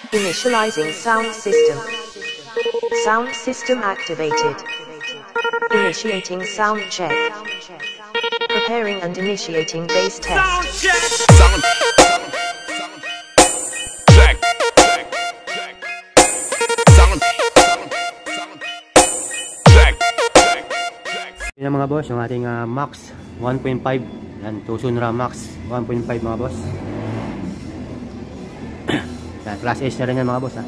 Initializing sound system. Sound system activated. Initiating sound check. Preparing and initiating bass test. Sound check. Sound check. Yan mga boss, yung ating Max 1.5. Yan, Tucson RAM Max 1.5 mga boss. Yan, Class H na rin yan mga boss ha.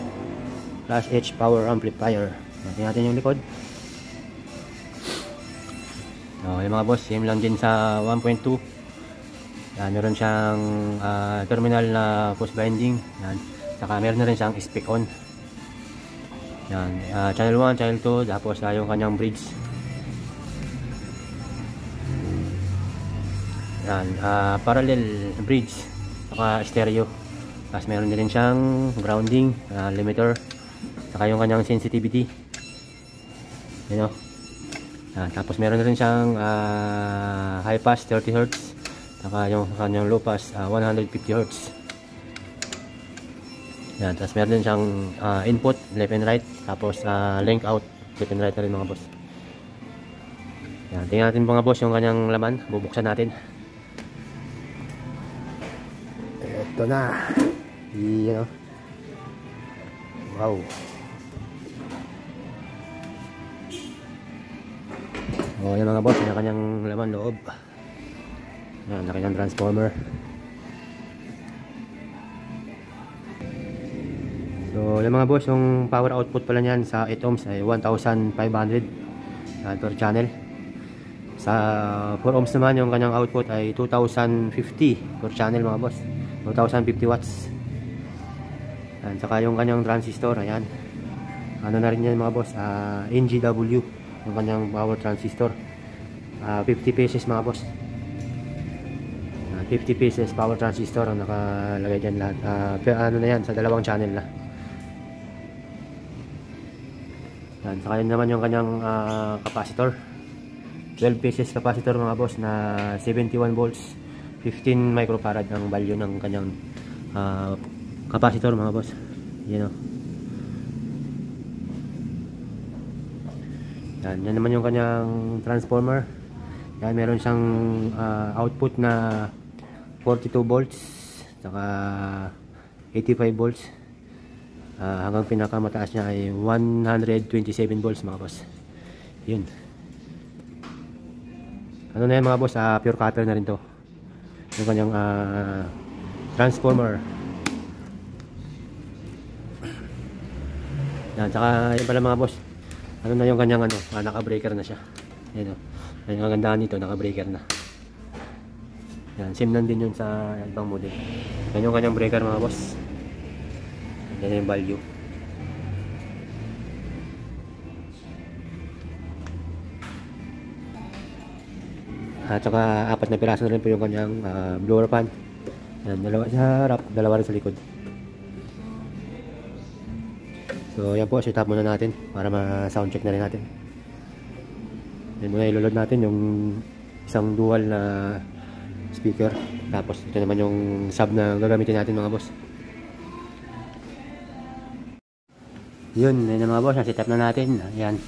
Class H power amplifier. Natin natin yung likod. So, yung mga boss, same lang din sa 1.2. Yan, meron siyang terminal na post binding. Yan, saka meron na rin siyang spec on. Yan, channel 1, channel 2, tapos yung kanyang bridge. Yan, parallel bridge, saka stereo. Tapos meron din siyang grounding, limiter, saka yung kanyang sensitivity. You know? Tapos meron rin siyang high pass 30 Hz, saka yung kanyang low pass 150 Hz. Yan, tapos meron din siyang input left and right, tapos link out left and right na rin mga boss. Yan, tingnan natin mga boss yung kanyang laman, bubuksan natin. Ito na. You know. Wow. Oh, yan mga boss, yung kanyang laman loob. Yan, laki ng transformer. So, yung mga boss, yung power output pala niyan sa 8 ohms ay 1,500 per channel. Sa 4 ohms naman, yung kanyang output ay 2,050 per channel mga boss. 2,050 watts. Yan, saka yung kanyang transistor, ayan. Ano na rin yan mga boss, NGW, yung kanyang power transistor. 50 pieces mga boss. 50 pieces power transistor ang nakalagay dyan lahat. Ano na yan, sa dalawang channel na. Yan, saka yun naman yung kanyang capacitor. 12 pieces capacitor mga boss na 71 volts. 15 microfarad ang value ng kanyang capacitor mga boss. You know. Yan naman yung kanyang transformer. Yan, meron siyang output na 42 volts saka 85 volts. Hanggang pinakamataas niya ay 127 volts mga boss. Yun. Ano na yan mga boss, pure copper na rin to. Yung kanyang transformer. Yan, saka yun pala mga boss, ano na yung kanyang naka-breaker na siya. Yan o, yan yung kagandahan nito, naka-breaker na. Yan, same lang din yun sa ibang model. Yan yung kanyang breaker mga boss. Yan yung value. At saka 4 na piraso na rin po yung kanyang blower fan. Yan, dalawa sa harap, dalawa rin sa likod. So yan po, set up muna natin para ma-sound check na rin natin. Yan muna, iloload natin yung isang dual na speaker. Tapos ito naman yung sub na gagamitin natin mga boss. Yun na mga boss, set up na natin. Yan.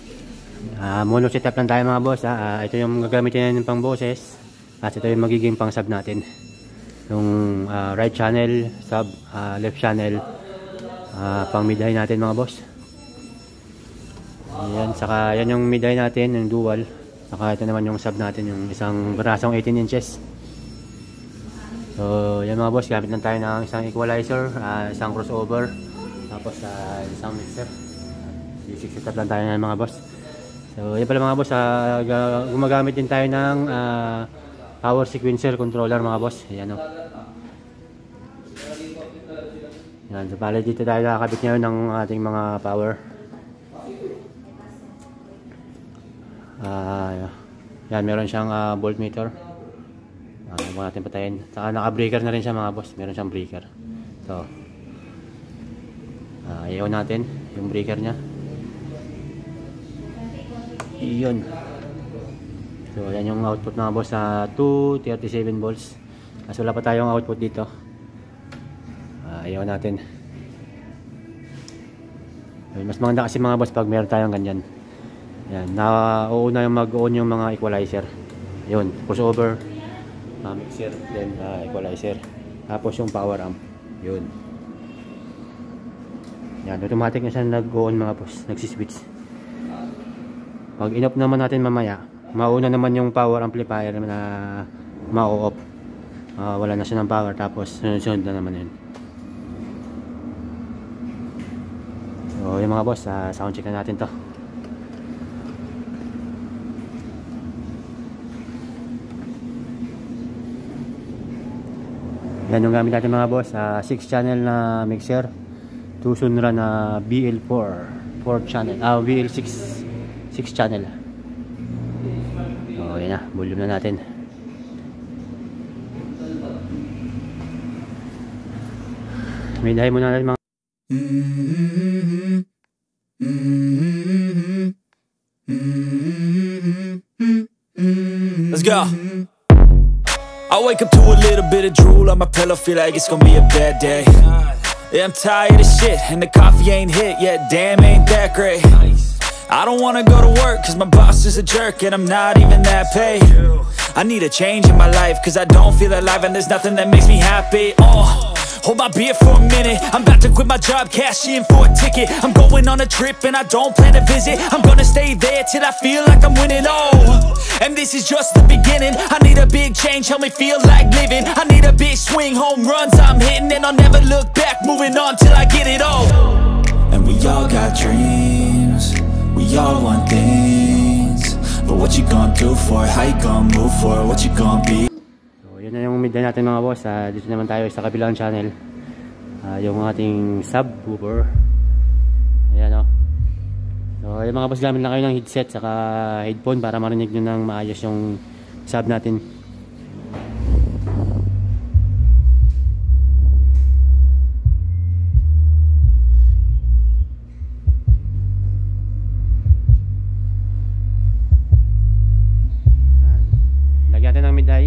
Mono setup lang tayo mga boss. Ito yung gagamitin natin pang boses. At ito yung magiging pang sub natin. Yung right channel, sub, left channel, pang mid high natin mga boss. Yan, saka yan yung mid high natin, yung dual. Saka ito naman yung sub natin, yung isang brasong 18 inches. So yan mga boss, gamit lang tayo ng isang equalizer, isang crossover, tapos isang mixer. Basic setup lang tayo ng mga boss. So yan pala mga boss, gumagamit din tayo ng power sequencer controller mga boss. Yan o. Yan, so pala dito tayo nakakabit ngayon ng ating mga power. Yan, meron siyang voltmeter. Huwag natin patayin. Saka naka-breaker na rin siya mga boss. Meron siyang breaker. So ayaw natin yung breaker nya. Iyon. So yan yung output mga boss sa 237 volts. Kasi wala pa tayong output dito. Ayaw natin. Yun, mas maganda kasi mga boss pag meron tayong ganyan. Yan, nauuna yung mag-on yung mga equalizer. Yun, crossover, mixer, then equalizer. Tapos yung power amp. Yun. Yan, automatic na siya nag-on mga boss, nagsiswitch. Pag in-off naman natin mamaya, mauna naman yung power amplifier na ma-off. Wala na siya ng power, tapos sunod-sunod na naman yun. So yung mga boss, sound check na natin to. Yan yung gamit natin mga boss, 6 channel na mixer, 2 Sunra na BL4 channel, BL6 channel. So yan na, volume na natin. May dahil muna natin mga Let's go. I wake up to a little bit of drool on my pillow, feel like it's gonna be a bad day. Yeah, I'm tired of shit, and the coffee ain't hit yet, damn, ain't that great. I don't wanna go to work, cause my boss is a jerk, and I'm not even that paid. I need a change in my life, cause I don't feel alive, and there's nothing that makes me happy. Hold my beer for a minute, I'm about to quit my job, cash in for a ticket. I'm going on a trip and I don't plan to visit. I'm gonna stay there till I feel like I'm winning, and this is just the beginning. I need a big change, help me feel like living. I need a big swing, home runs I'm hitting, and I'll never look back, moving on till I get it all. And we all got dreams, we all want things, but what you gonna do for it? How you gonna move for it? What you gonna be? yun na yung midday natin mga boss. Dito naman tayo sa kabilang channel, yung ating subwoofer. Ayan o. So yung mga boss, gamit lang kayo ng headset saka headphone para marinig nyo ng maayos yung sub natin. Lagyan natin ng midday.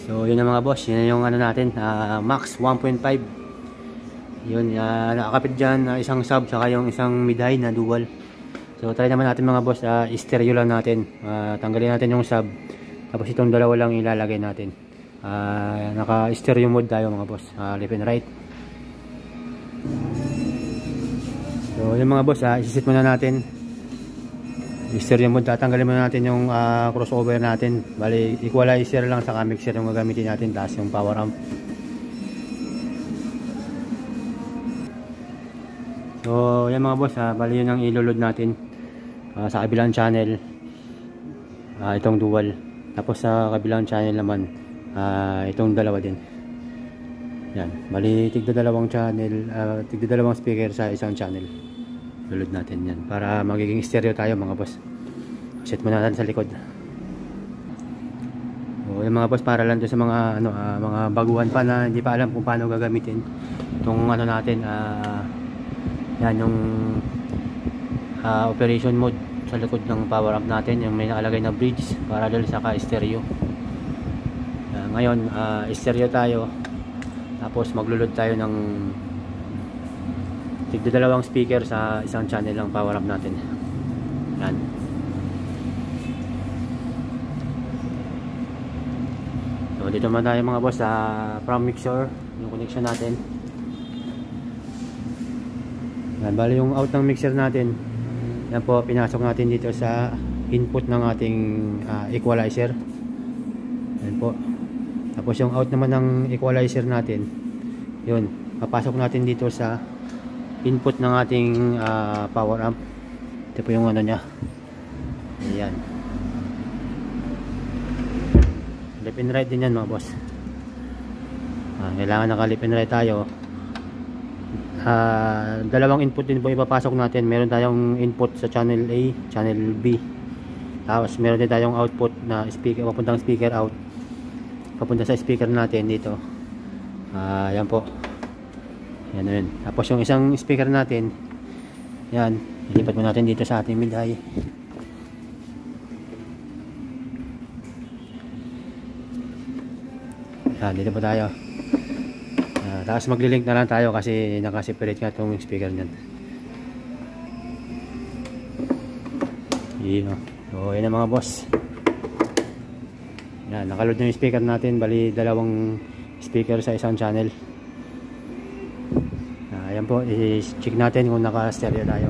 So yun na mga boss, yun na yung ano natin, max 1.5. Yun, nakakapit dyan isang sub saka yung isang mid-high na dual. So try naman natin mga boss, stereo lang natin, tanggalin natin yung sub, tapos itong dalawa lang ilalagay natin. Naka stereo mode tayo mga boss, left and right. So yun mga boss, isisit muna natin stereo mode. Tatanggalin muna natin yung crossover natin, bali equalizer lang saka mixer yung gagamitin natin, tapos yung power amp. So yan mga boss, bali yun ang iloload natin sa kabilang channel, itong dual, tapos sa kabilang channel naman itong dalawa din. Yan, bali tigda dalawang channel, tigda dalawang speaker sa isang channel. Lulod natin yan para magiging stereo tayo mga boss. Set muna natin sa likod. So yung mga boss, para lang to sa mga mga baguhan pa na hindi pa alam kung paano gagamitin itong ano natin, yan yung operation mode sa likod ng power amp natin, yung may nakalagay na bridge parallel saka stereo. Ngayon stereo tayo, tapos maglulod tayo ng tigda dalawang speaker sa isang channel ng power amp natin. Yan. So dito naman tayo mga boss sa from mixer, yung connection natin. Yan, bali yung out ng mixer natin, yan po, pinasok natin dito sa input ng ating equalizer. Yan po. Tapos yung out naman ng equalizer natin, yun, papasok natin dito sa input ng ating power amp. Ito po yung ano nya. Ayan. Left and right din yan mga boss. Kailangan naka left and right tayo. Dalawang input din po ipapasok natin. Meron tayong input sa channel A, channel B. Tapos meron din tayong output na speaker, papuntang speaker out, papunta sa speaker natin dito. Yan po. Yan yun. Tapos yung isang speaker natin, yan, ilipat mo natin dito sa ating mid-high. Yan, dito po tayo. Tapos magli-link na lang tayo kasi naka-separate nga itong speaker nyan. Yun o. So yun na mga boss. Yan, nakaload na yung speaker natin. Bali dalawang speaker sa isang channel. Ayan po, i-check natin kung naka-stereo tayo.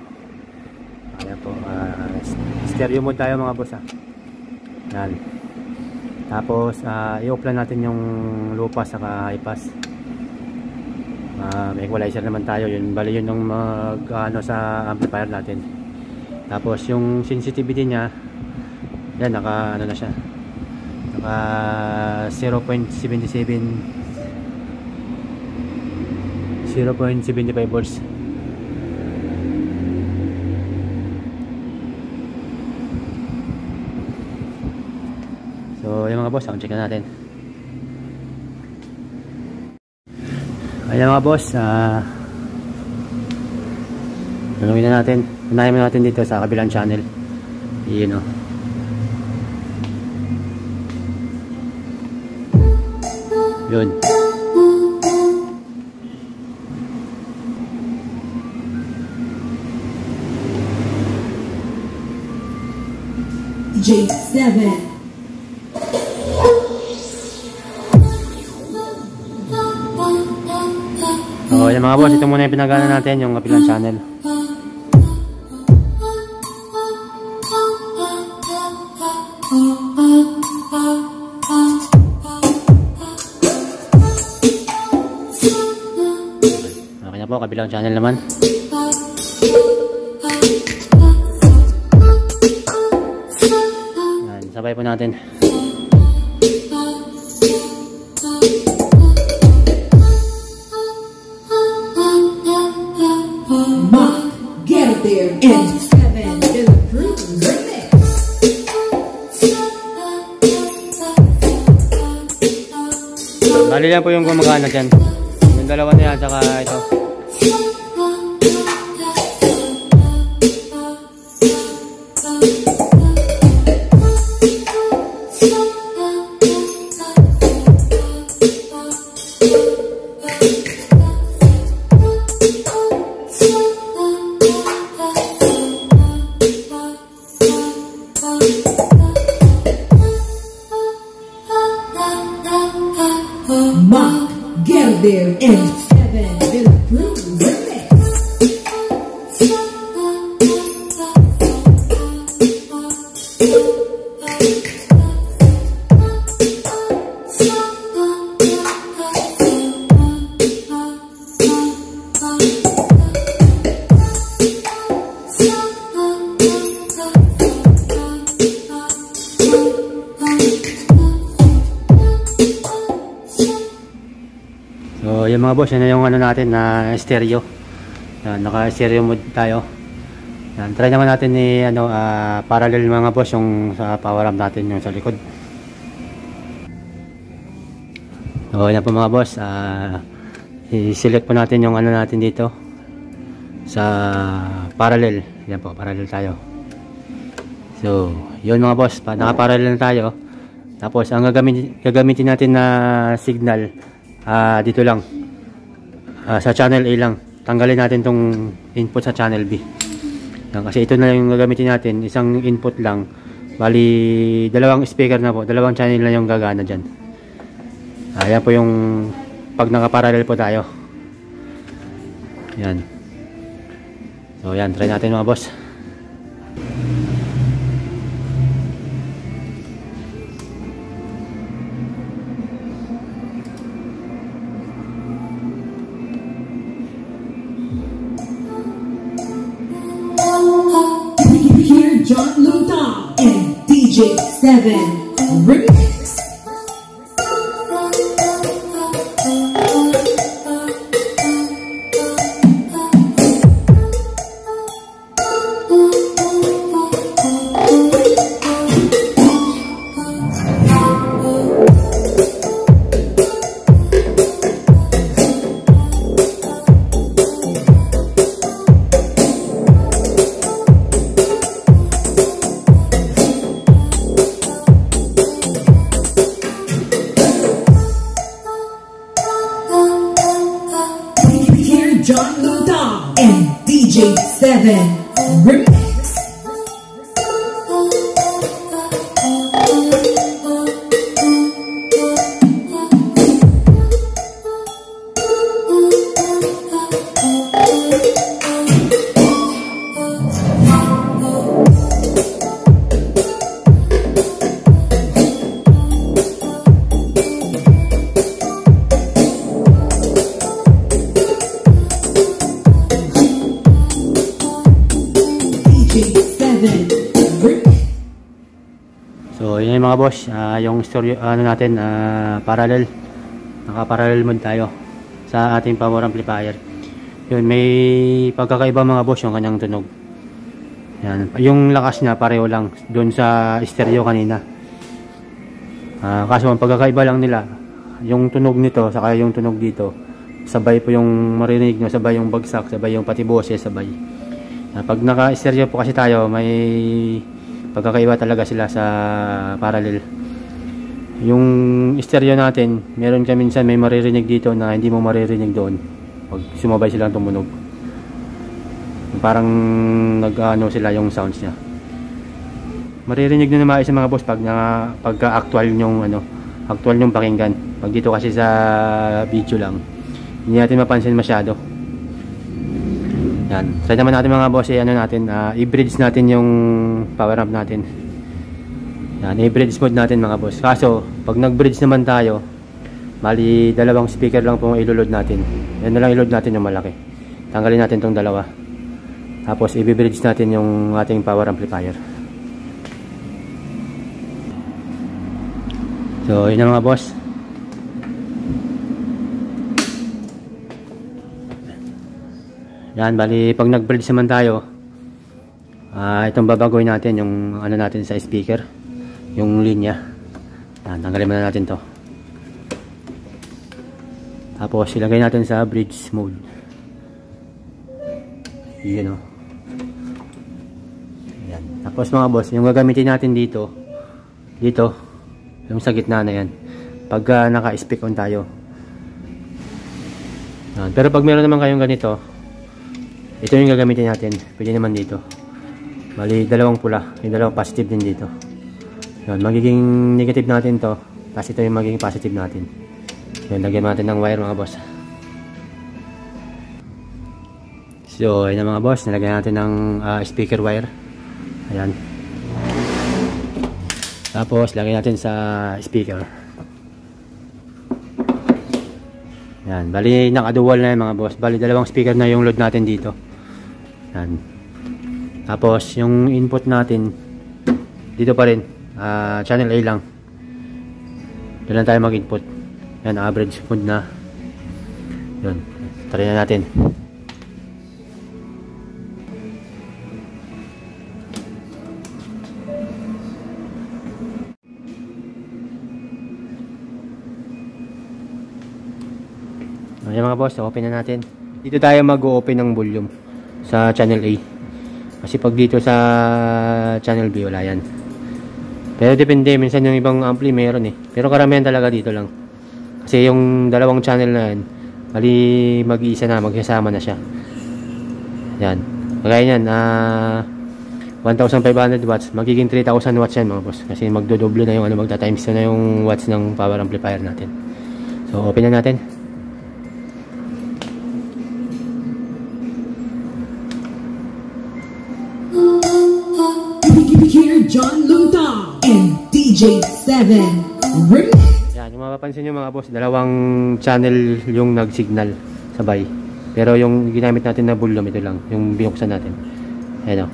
Ayan po, stereo mode tayo mga boss. Yan. Tapos i-off lang natin yung low pass saka high pass. May equalizer naman tayo, yun, bali yun yung sa amplifier natin. Tapos yung sensitivity nya, yan, naka ano na siya, naka 0.75 volts. So yung mga boss, sound check na natin. Ayan mga boss, tanungin na natin, unahin natin dito sa kabilang channel. Yun o. Yun. J7. So yan mga boss, ito muna yung pinagana natin, yung kabilang channel. Okay na po, kabilang channel naman. Yan, sabay po natin. And 7 is approved remix. Bali lang po yung gumagana dyan. Yung dalawa na yan, saka ito. Mark Gelder and 7 The Blues Remix. So yung mga boss, yan na yung ano natin na stereo. Yan, naka stereo mode tayo. Yan, try naman natin ni parallel mga boss yung sa power amp natin yung sa likod. So yan po mga boss, i-select po natin yung ano natin dito sa parallel. Yan po, parallel tayo. So yun mga boss, naka-parallel na tayo. Tapos ang gagamitin natin na signal dito lang sa channel A lang. Tanggalin natin tong input sa channel B yan, kasi ito na yung gagamitin natin, isang input lang, bali dalawang speaker na po, dalawang channel na yung gagana dyan. Ayan po yung pag nakaparallel po tayo. Yan, so yan, try natin mga boss. John Luton and DJ 7 Remix. John Luton and DJ 7 Remix. So yun yung mga boss, yung stereo natin, parallel, naka-parallel mode tayo sa ating power amplifier. Yun, may pagkakaiba mga boss yung kanyang tunog. Yan, yung lakas niya pareho lang doon sa stereo kanina. Kaso ang pagkakaiba lang nila, yung tunog nito saka yung tunog dito, sabay po yung marinig nyo, sabay yung bagsak, sabay yung pati boses, sabay. Pag naka-stereo po kasi tayo, may pagkakaiba talaga sila sa parallel. Yung stereo natin, meron ka minsan may maririnig dito na hindi mo maririnig doon pag sumabay silang tumunog. Parang nag-ano sila yung sounds niya. Maririnig nyo na maayos sa mga boss pagka actual yung actual yung pakinggan. Pag dito kasi sa video lang, hindi natin mapansin masyado. Yan. Try naman natin mga boss, i-bridge natin yung power amp natin. Yan, i-bridge mode natin mga boss. Kaso, pag nag-bridge naman tayo, mali dalawang speaker lang po i-load natin. Yan na lang i-load natin yung malaki. Tanggalin natin tong dalawa. Tapos, i-bridge natin yung ating power amplifier. So, yun na mga boss. Yan, bali pag nag-bridge naman tayo, itong babagoy natin yung natin sa speaker, yung linya. Yan, tanggalin muna natin to. Tapos ilagay natin sa bridge mode. Yan o. Yan. Tapos mga boss, yung gagamitin natin dito, yung sa gitna na yan, pag naka-speak on tayo. Yan. Pero pag meron naman kayong ganito, ito yung gagamitin natin. Pwede naman dito. Bali, dalawang pula. Yung dalawang positive din dito. Yan, magiging negative natin to. Tapos ito yung magiging positive natin. Yun, lagyan natin ng wire mga boss. So, ayun na mga boss, nilagyan natin ng speaker wire. Ayan. Tapos, lagyan natin sa speaker. Ayan, bali naka-dual na yun mga boss. Bali dalawang speaker na yung load natin dito. Ayan. Tapos, yung input natin dito pa rin, channel A lang. Doon lang tayo mag-input. Ayan, average mode na. Yun, try na natin. Ayan mga boss, open na natin. Dito tayo mag-open ng volume sa channel A. Kasi pag dito sa channel B, wala yan. Pero depende, minsan yung ibang ampli meron eh. Pero karamihan talaga dito lang. Kasi yung dalawang channel na yan, bali mag-iisa na, magsasama na siya. Yan. Kagaya yan, 1,500 watts, magiging 3,000 watts yan mga boss. Kasi magdodoble na yung magta-times na yung watts ng power amplifier natin. So, open na natin. Here, John Lutang and DJ7 Remix. Yan, yung mapapansin nyo mga boss, dalawang channel yung nag-signal sabay. Pero yung ginamit natin na volume, ito lang, yung binuksan natin. Ayan o.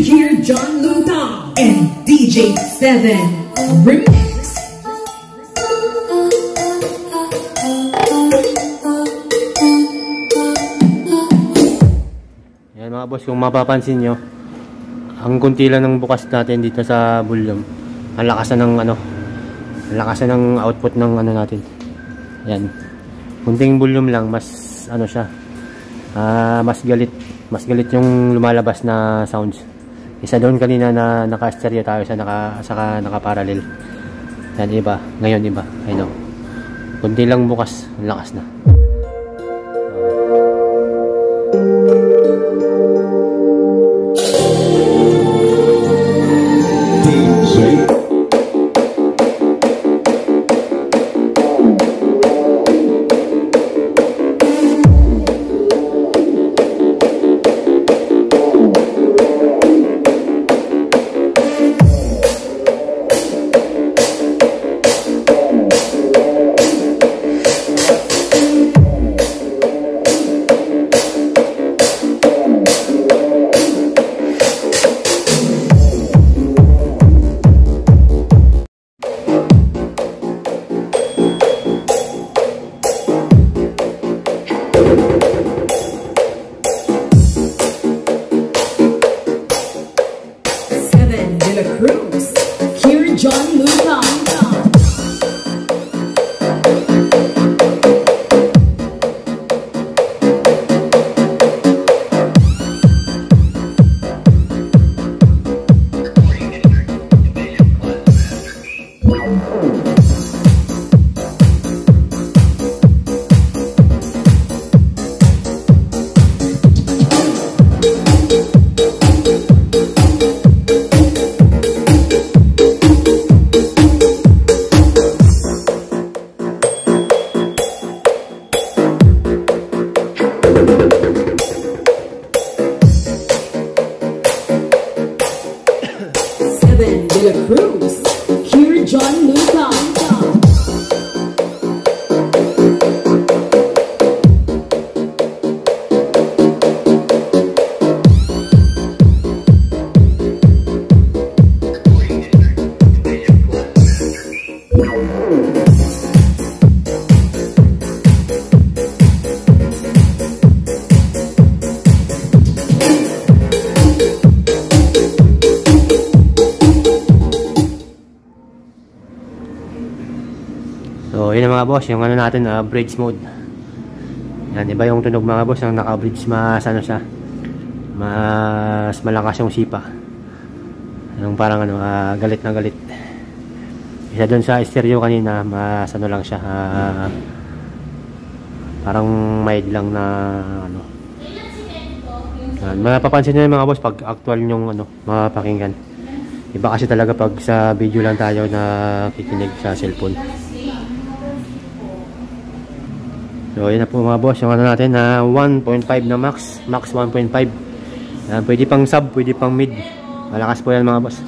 Here, John Lutang and DJ7 Remix. Yan mga boss, kung mapapansin nyo, ang kunti lang ng bukas natin dito sa volume. Ang lakas na ng ang lakas na ng output ng natin. Yan. Kunting volume lang, mas siya. Mas galit yung lumalabas na sounds. Isa doon kanina na naka-stereo tayo sa naka-parallel. Yan, iba. Ngayon iba. I know. Kunti lang bukas, ang lakas na. Here, John Lutang. Cruz, here John Lutang. So, yun na mga boss, yung natin, bridge mode. Yan, iba yung tunog mga boss ng naka-bridge, mas ano siya, mas malakas yung sipa. Yung parang ano, galit na galit. Isa doon sa stereo kanina, mas ano lang siya, parang mild lang na ano. Yan, mapapansin nyo yung mga boss pag actual yung ano, mapakinggan. Iba kasi talaga pag sa video lang tayo na kikinig sa cellphone. So yun na po mga boss, yung ano natin na 1.5 na max 1.5. Pwede pang sub, pwede pang mid. Malakas po yan mga boss.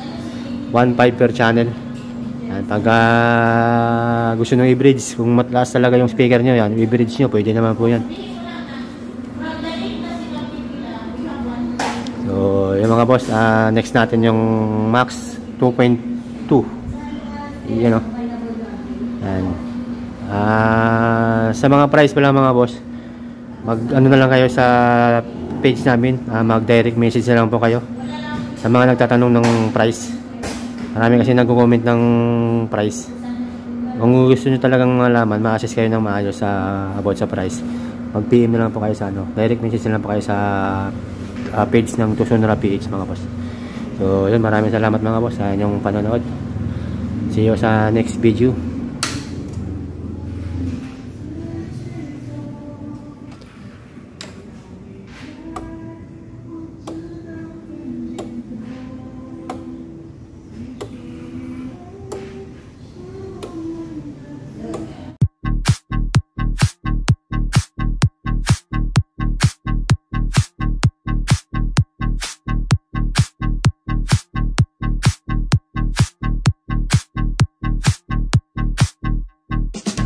1.5 per channel. Yan, pag gusto nyo i-bridge, kung matlaas talaga yung speaker nyo, yan, i-bridge nyo, pwede naman po yan. So yung mga boss, next natin yung max 2.2. Yan o. Yan. Sa mga price pala mga boss, mag ano na lang kayo sa page namin, mag direct message na lang po kayo sa mga nagtatanong ng price. Marami kasi nagko-comment ng price. Kung gusto nyo talagang malaman, ma-assess kayo ng maayos sa about sa price, mag PM na lang po kayo sa ano, direct message na lang po kayo sa page ng Tusonra PH mga boss. So yun, maraming salamat mga boss sa inyong panonood. See you sa next video.